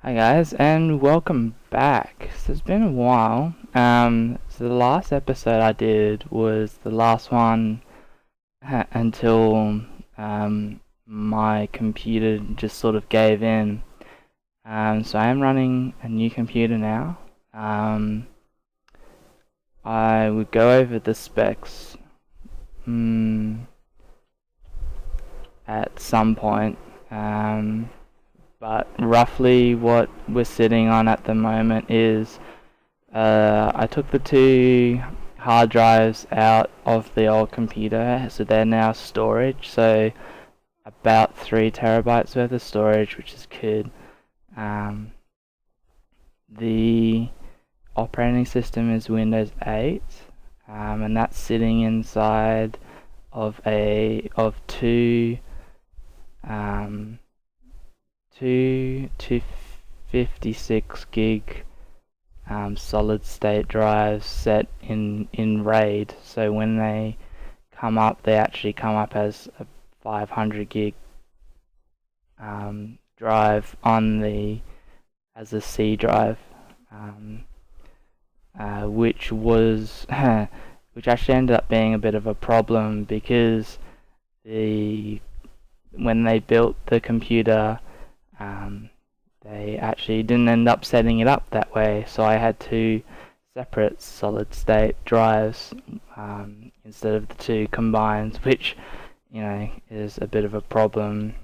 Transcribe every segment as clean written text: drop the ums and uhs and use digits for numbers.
Hi guys, and welcome back. So it's been a while. So the last episode I did was the last one until my computer just sort of gave in. So I am running a new computer now. I would go over the specs at some point. But roughly what we're sitting on at the moment is I took the two hard drives out of the old computer, so they're now storage. So about 3 terabytes worth of storage, which is good. The operating system is Windows 8, and that's sitting inside of two um, two 256 gig solid state drives set in RAID. So when they come up, they actually come up as a 500 gig drive as a C drive, which was which actually ended up being a bit of a problem because when they built the computer, they actually didn't end up setting it up that way, so I had two separate solid state drives instead of the two combined, which is a bit of a problem.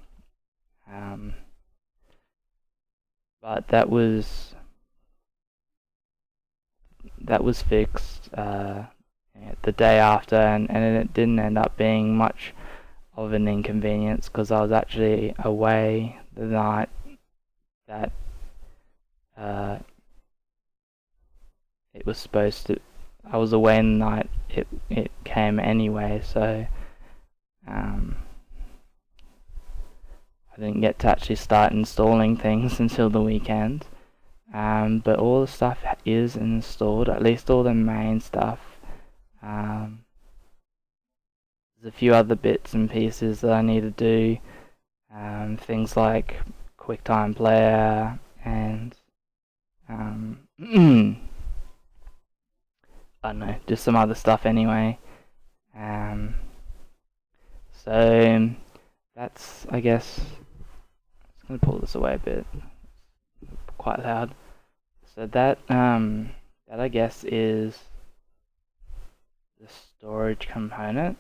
But that was fixed the day after, and it didn't end up being much of an inconvenience because I was actually away the night that it was supposed to. I was away in the night it came anyway, so I didn't get to actually start installing things until the weekend. But all the stuff is installed, at least all the main stuff. There's a few other bits and pieces that I need to do, things like QuickTime Player and I don't know, just some other stuff anyway. So that's, I guess, I'm gonna pull this away a bit. Quite loud. So that I guess is the storage component.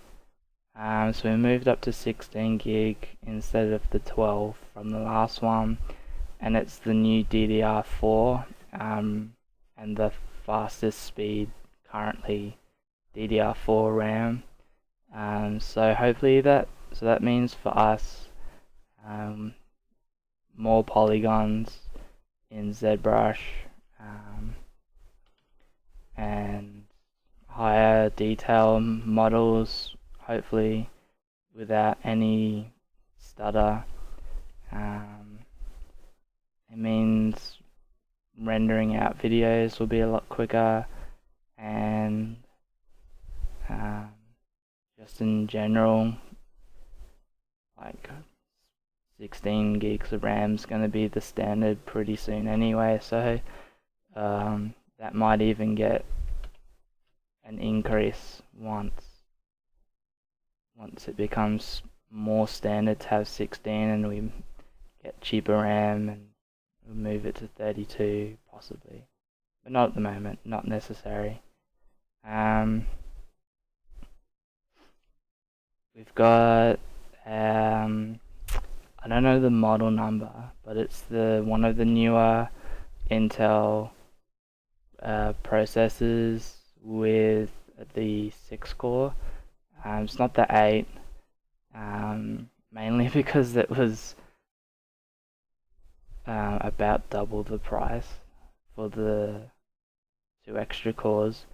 So we moved up to 16 gig instead of the 12 from the last one, and it's the new DDR4 and the fastest speed currently DDR4 RAM. So hopefully that means for us more polygons in ZBrush and higher detail models, hopefully without any stutter. It means rendering out videos will be a lot quicker, and just in general, like 16 gigs of RAM is going to be the standard pretty soon anyway, so that might even get an increase once it becomes more standard to have 16 and we get cheaper RAM and we'll move it to 32 possibly, but not at the moment, not necessary. We've got I don't know the model number, but it's one of the newer Intel processors with the 6 core. It's not the 8, mainly because it was about double the price for the 2 extra cores,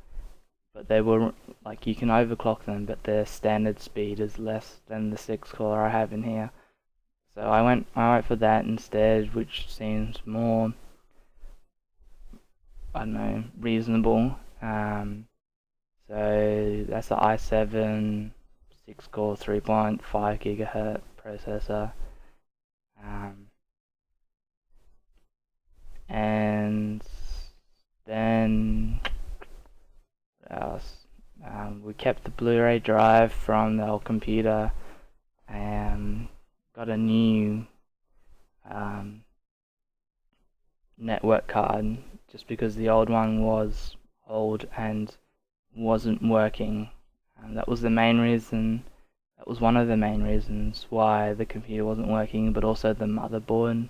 but they were like, you can overclock them, but their standard speed is less than the 6 core I have in here. So I went for that instead, which seems more, I don't know, reasonable. So that's the i7 6 core 3.5 gigahertz processor. kept the Blu-ray drive from the old computer and got a new network card just because the old one was old and wasn't working. That was the main reason. That was one of the main reasons why the computer wasn't working, but also the motherboard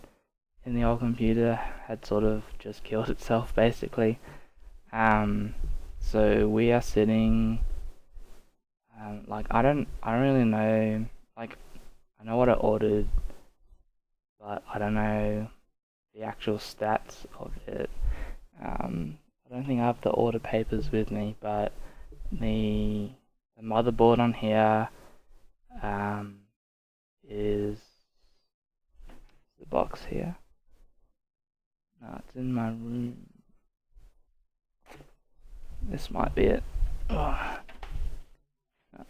in the old computer had sort of just killed itself basically. So we are sitting. Like I don't really know. Like I know what I ordered, but I don't know the actual stats of it. I don't think I have the order papers with me, but the motherboard on here is the box here. No, it's in my room. This might be it. Oh. No.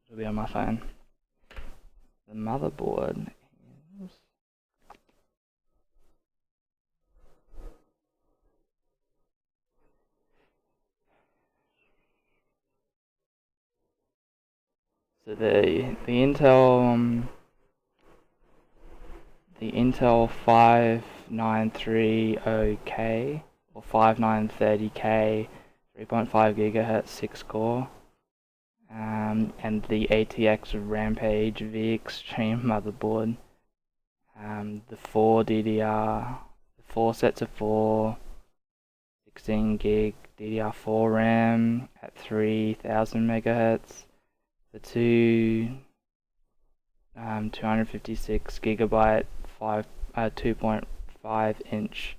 It'll be on my phone. The motherboard is so the Intel 5930K or 5930K 3.5 GHz 6 core, and the ATX Rampage V Extreme motherboard. The 4 sets of 16 gig DDR4 RAM at 3000 MHz. The two 256 gigabyte 2.5 inch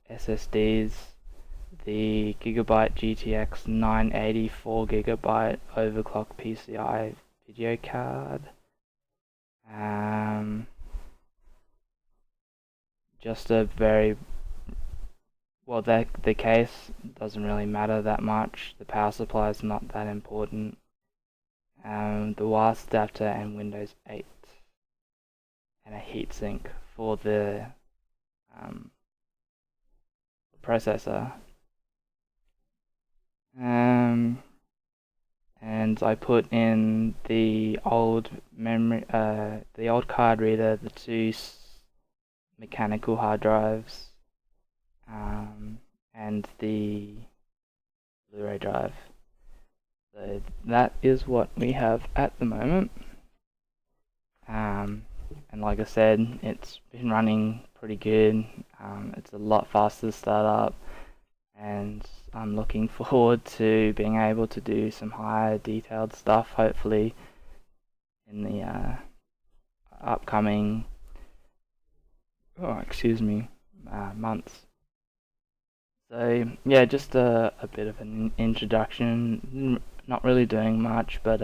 SSDs, the Gigabyte GTX 980 4 gigabyte overclock PCI video card, just a very well, the case doesn't really matter that much. The power supply is not that important. The wireless adapter and Windows 8, and a heatsink for the processor. And I put in the old memory, the old card reader, the two mechanical hard drives, and the Blu-ray drive. So that is what we have at the moment. And like I said, it's been running pretty good. It's a lot faster to start up, and I'm looking forward to being able to do some higher detailed stuff, hopefully in the upcoming months. So yeah, just a bit of an introduction, not really doing much, but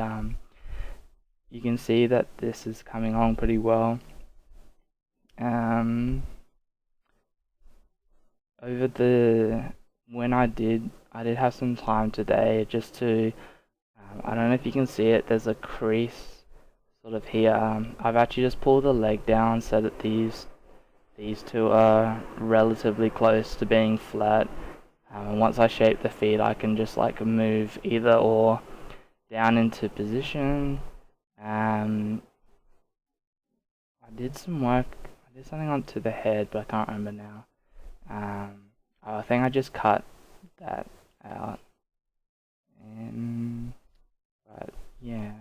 you can see that this is coming along pretty well. When I did have some time today just to, I don't know if you can see it, there's a crease sort of here. I've actually just pulled the leg down so that these two are relatively close to being flat. And once I shape the feet, I can just like move either or down into position. I did some work. I did something onto the head, but I can't remember now. I think I just cut that out. But yeah,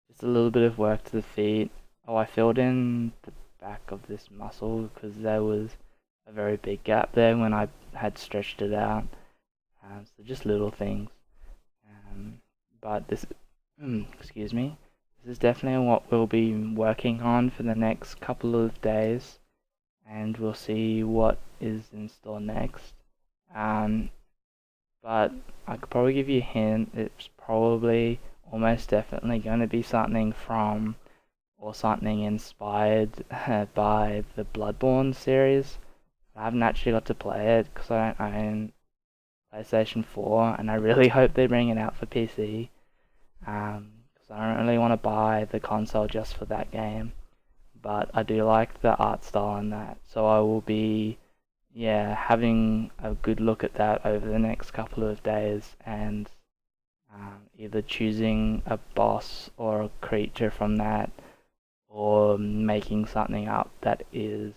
just a little bit of work to the feet. Oh, I filled in the back of this muscle because there was a very big gap there when I had stretched it out. So just little things. But this, excuse me, this is definitely what we'll be working on for the next couple of days, and we'll see what is in store next. But I could probably give you a hint. It's probably almost definitely going to be something from or something inspired by the Bloodborne series. I haven't actually got to play it because I don't own PlayStation 4, and I really hope they bring it out for PC, because I don't really want to buy the console just for that game, but I do like the art style in that, so I will be yeah, having a good look at that over the next couple of days and either choosing a boss or a creature from that or making something up that is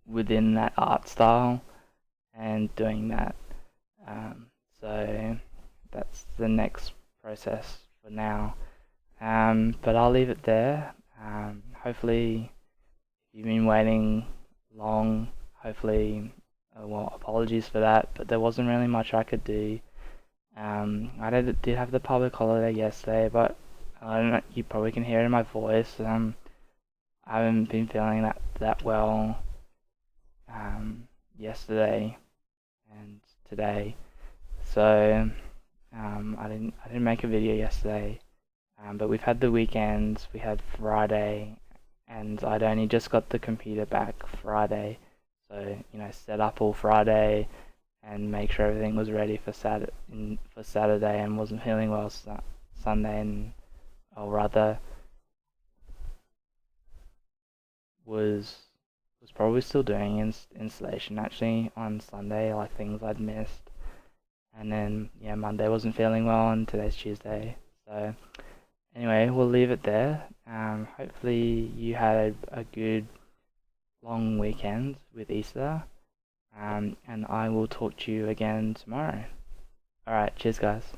within that art style and doing that. Um, so that's the next process for now. But I'll leave it there. Hopefully, if you've been waiting long, hopefully, well, apologies for that, but there wasn't really much I could do. I did have the public holiday yesterday, but I don't know, you probably can hear it in my voice. I haven't been feeling that well yesterday and today, so I didn't make a video yesterday. But we've had the weekends. We had Friday, and I'd only just got the computer back Friday, so set up all Friday and make sure everything was ready for Saturday, and wasn't feeling well Sunday, and or rather was probably still doing installation actually on Sunday, like things I'd missed, and then yeah, Monday wasn't feeling well, and today's Tuesday, so. Anyway, we'll leave it there. Hopefully you had a good long weekend with Easter. And I will talk to you again tomorrow. Alright, cheers guys.